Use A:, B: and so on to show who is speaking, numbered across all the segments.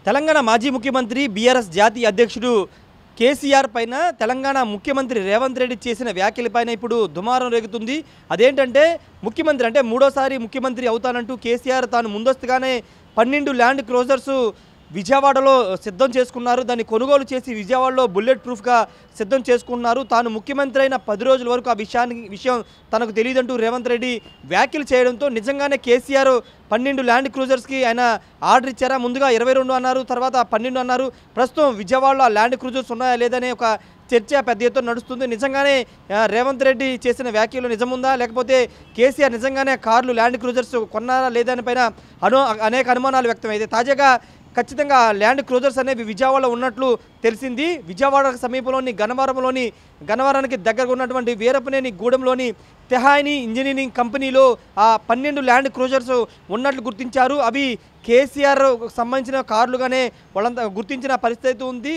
A: తెలంగాణ మాజీ ముఖ్యమంత్రి బీఆర్ఎస్ జాతీయ అధ్యక్షుడు కేసీఆర్ పైన తెలంగాణ ముఖ్యమంత్రి రేవంత్ రెడ్డి చేసిన వ్యాఖ్యలపైన ఇప్పుడు దుమారం రేగుతుంది. అదేంటంటే ముఖ్యమంత్రి అంటే మూడోసారి ముఖ్యమంత్రి అవుతానంటూ కేసీఆర్ తాను ముందస్తుగానే 12 ల్యాండ్ క్రూజర్స్ విజయవాడలో సిద్ధం చేసుకున్నారు. దాన్ని కొనుగోలు చేసి విజయవాడలో బుల్లెట్ ప్రూఫ్గా సిద్ధం చేసుకున్నారు. తాను ముఖ్యమంత్రి అయిన 10 రోజుల వరకు ఆ విషయం తనకు తెలియదంటూ రేవంత్ రెడ్డి వ్యాఖ్యలు చేయడంతో నిజంగానే కేసీఆర్ 12 ల్యాండ్ క్రూజర్స్కి ఆయన ఆర్డర్ ఇచ్చారా? ముందుగా 22 అన్నారు, తర్వాత 12 అన్నారు. ప్రస్తుతం విజయవాడలో ఆ ల్యాండ్ క్రూజర్స్ ఉన్నాయా లేదనే ఒక చర్చ పెద్ద ఎత్తున నడుస్తుంది. నిజంగానే రేవంత్ రెడ్డి చేసిన వ్యాఖ్యలు నిజముందా, లేకపోతే కేసీఆర్ నిజంగానే కార్లు ల్యాండ్ క్రూజర్స్ కొన్నారా లేదని పైన అనేక అనుమానాలు వ్యక్తమైతే తాజాగా ఖచ్చితంగా ల్యాండ్ క్రూజర్స్ అనేవి విజయవాడలో ఉన్నట్లు తెలిసింది. విజయవాడ సమీపంలోని గన్నవరానికి దగ్గరగా ఉన్నటువంటి వీరపనేని గూడెంలోని తెహాయిని ఇంజనీరింగ్ కంపెనీలో ఆ 12 ల్యాండ్ క్రూజర్స్ ఉన్నట్లు గుర్తించారు. అవి కేసీఆర్ సంబంధించిన కార్లుగానే వాళ్ళంతా గుర్తించిన పరిస్థితి ఉంది.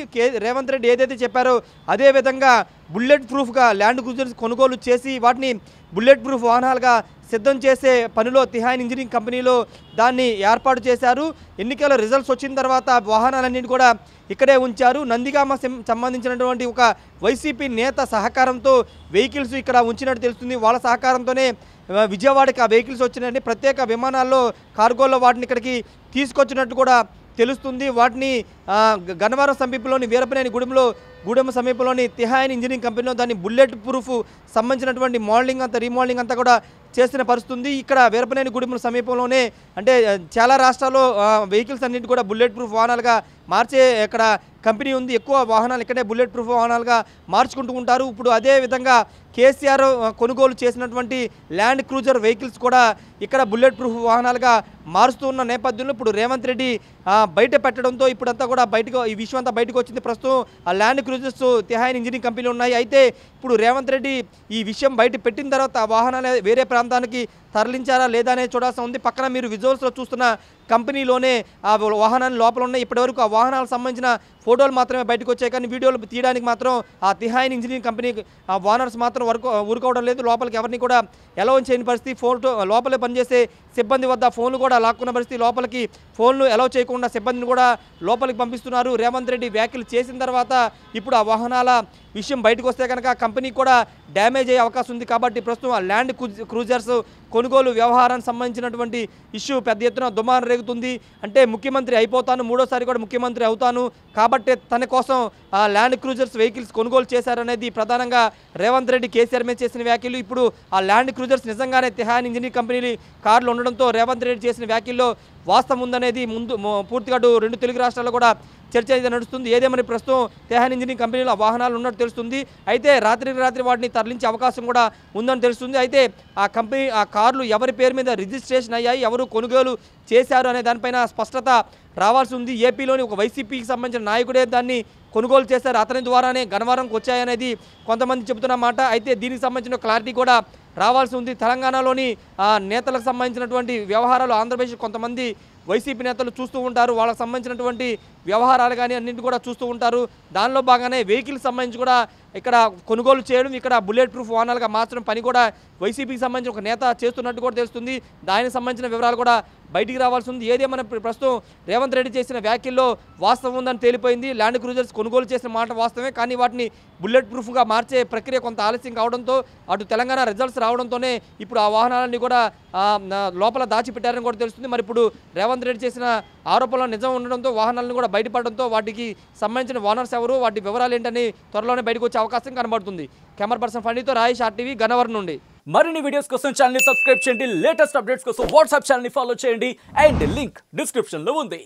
A: రేవంత్ రెడ్డి ఏదైతే చెప్పారో అదేవిధంగా బుల్లెట్ ప్రూఫ్గా ల్యాండ్ క్రూజర్స్ కొనుగోలు చేసి వాటిని బుల్లెట్ ప్రూఫ్ వాహనాలుగా సిద్ధం చేసే పనిలో తెహాయిని ఇంజనీరింగ్ కంపెనీలో దాన్ని ఏర్పాటు చేశారు. ఎన్నికల రిజల్ట్స్ వచ్చిన తర్వాత వాహనాలన్నింటి కూడా ఇక్కడే ఉంచారు. నందిగామ సంబంధించినటువంటి ఒక వైసీపీ నేత సహకారంతో వెహికల్స్ ఇక్కడ ఉంచినట్టు తెలుస్తుంది. వాళ్ళ సహకారంతోనే విజయవాడకి ఆ వెహికల్స్ వచ్చినాయండి. ప్రత్యేక విమానాల్లో కార్గోల్లో వాటిని ఇక్కడికి తీసుకొచ్చినట్టు కూడా తెలుస్తుంది. వాటిని గన్నవరం సమీపంలోని వీరపనేని గూడెం సమీపంలోని తెహాయిని ఇంజనీరింగ్ కంపెనీలో దాన్ని బుల్లెట్ ప్రూఫ్ సంబంధించినటువంటి రీమోడలింగ్ అంతా కూడా చేసిన పరిస్థితుంది. ఇక్కడ వీరపనేని గూడెం సమీపంలోనే అంటే చాలా రాష్ట్రాల్లో వెహికల్స్ అన్నింటి కూడా బుల్లెట్ ప్రూఫ్ వాహనాలుగా మార్చే ఇక్కడ కంపెనీ ఉంది. ఎక్కువ వాహనాలు ఇక్కడే బుల్లెట్ ప్రూఫ్ వాహనాలుగా మార్చుకుంటూ ఉంటారు. ఇప్పుడు అదే విధంగా కేసీఆర్ కొనుగోలు చేసినటువంటి ల్యాండ్ క్రూజర్ వెహికల్స్ కూడా ఇక్కడ బుల్లెట్ ప్రూఫ్ వాహనాలుగా మారుస్తూ ఉన్న నేపథ్యంలో ఇప్పుడు రేవంత్ రెడ్డి బయట పెట్టడంతో ఇప్పుడంతా కూడా ఈ విషయం అంతా బయటకు వచ్చింది. ప్రస్తుతం ఆ ల్యాండ్ క్రూజర్స్ తెహాయిని ఇంజనీరింగ్ కంపెనీలు ఉన్నాయి. అయితే ఇప్పుడు రేవంత్ రెడ్డి ఈ విషయం బయట పెట్టిన తర్వాత ఆ వాహనాలు వేరే ప్రాంతానికి తరలించారా లేదా అనేది చూడాల్సి ఉంది. పక్కన మీరు విజువల్స్లో చూస్తున్న కంపెనీలోనే ఆ వాహనాలు లోపల ఉన్నాయి. ఇప్పటివరకు ఆ వాహనాలకు సంబంధించిన ఫోటోలు మాత్రమే బయటకు వచ్చాయి, కానీ వీడియోలు తీయడానికి మాత్రం ఆ తెహాయిని ఇంజనీరింగ్ కంపెనీ ఆ ఓనర్స్ మాత్రం ఊరుకోవడం లేదు. లోపలికి ఎవరిని కూడా అలౌ చేయని పరిస్థితి. లోపలే పనిచేసే సిబ్బంది వద్ద ఫోన్లు కూడా లాక్కున్న పరిస్థితి. లోపలికి ఫోన్లు అలౌ చేయకుండా సిబ్బందిని కూడా లోపలికి పంపిస్తున్నారు. రేవంత్ రెడ్డి వ్యాఖ్యలు చేసిన తర్వాత ఇప్పుడు ఆ వాహనాల విషయం బయటకు వస్తే కనుక కంపెనీ కూడా డ్యామేజ్ అయ్యే అవకాశం ఉంది. కాబట్టి ప్రస్తుతం ఆ ల్యాండ్ క్రూజర్స్ కొనుగోలు వ్యవహారానికి సంబంధించినటువంటి ఇష్యూ పెద్ద ఎత్తున దుమారం రేగుతుంది. అంటే ముఖ్యమంత్రి అయిపోతాను, మూడోసారి కూడా ముఖ్యమంత్రి అవుతాను కాబట్టి తన కోసం ఆ ల్యాండ్ క్రూజర్స్ వెహికల్స్ కొనుగోలు చేశారనేది ప్రధానంగా రేవంత్ రెడ్డి కేసీఆర్ మీద చేసిన వ్యాఖ్యలు. ఇప్పుడు ఆ ల్యాండ్ క్రూజర్స్ నిజంగానే తెహాయిని ఇంజనీరింగ్ కంపెనీ కార్లు ఉండడంతో రేవంత్ రెడ్డి చేసిన వ్యాఖ్యల్లో వాస్తవం ఉందనేది పూర్తిగా 2 తెలుగు రాష్ట్రాల్లో కూడా చర్చ అయితే నడుస్తుంది. ఏదేమని ప్రస్తుతం తెహాయిని ఇంజనీరింగ్ కంపెనీలో వాహనాలు ఉన్నట్టు తెలుస్తుంది. అయితే రాత్రి వాటిని తరలించే అవకాశం కూడా ఉందని తెలుస్తుంది. అయితే ఆ కార్లు ఎవరి పేరు మీద రిజిస్ట్రేషన్ అయ్యాయి, ఎవరు కొనుగోలు చేశారు అనే దానిపైన స్పష్టత రావాల్సి ఉంది. ఏపీలోని ఒక వైసీపీకి సంబంధించిన నాయకుడే దాన్ని కొనుగోలు చేశారు, అతని ద్వారానే గన్నవరంకి వచ్చాయనేది కొంతమంది చెబుతున్న మాట. అయితే దీనికి సంబంధించిన క్లారిటీ కూడా రావాల్సి ఉంది. తెలంగాణలోని నేతలకు సంబంధించినటువంటి వ్యవహారాలు ఆంధ్రప్రదేశ్ కొంతమంది వైసీపీ నేతలు చూస్తూ ఉంటారు. వాళ్ళకి సంబంధించినటువంటి వ్యవహారాలు కానీ అన్నింటి కూడా చూస్తూ ఉంటారు. దానిలో భాగంగానే వెహికల్స్ సంబంధించి కూడా ఇక్కడ కొనుగోలు చేయడం, ఇక్కడ బుల్లెట్ ప్రూఫ్ వాహనాలుగా మార్చడం పని కూడా వైసీపీకి సంబంధించిన ఒక నేత చేస్తున్నట్టు కూడా తెలుస్తుంది. దానికి సంబంధించిన వివరాలు కూడా బయటికి రావాల్సి ఉంది. ఏదేమైనా ప్రస్తుతం రేవంత్ రెడ్డి చేసిన వ్యాఖ్యల్లో వాస్తవం ఉందని తేలిపోయింది. ల్యాండ్ క్రూజర్స్ కొనుగోలు చేసిన మాట వాస్తవమే, కానీ వాటిని బుల్లెట్ ప్రూఫ్గా మార్చే ప్రక్రియ కొంత ఆలస్యం కావడంతో అటు తెలంగాణ రిజల్ట్స్ రావడంతోనే ఇప్పుడు ఆ వాహనాలన్నీ కూడా లోపల దాచిపెట్టారని కూడా తెలుస్తుంది. మరి ఇప్పుడు రేవంత్ రెడ్డి చేసిన ఆరోపణలు నిజం ఉండడంతో వాహనాలను కూడా బయటపడడంతో వాటికి సంబంధించిన ఓనర్స్ ఎవరు, వాటి వివరాలు ఏంటని త్వరలోనే బయటకు వచ్చే అవకాశం కనబడుతుంది. Camera person ఫణితో Rayesh, RTV, Gannavaram నుండి.
B: మరిన్ని వీడియోస్ కోసం ఛానల్ ని సబ్స్క్రైబ్ చేయండి. లేటెస్ట్ అప్డేట్స్ కోసం వాట్సాప్ ఛానల్ ని ఫాలో చేయండి. అండ్ లింక్ డిస్క్రిప్షన్ లో ఉంది.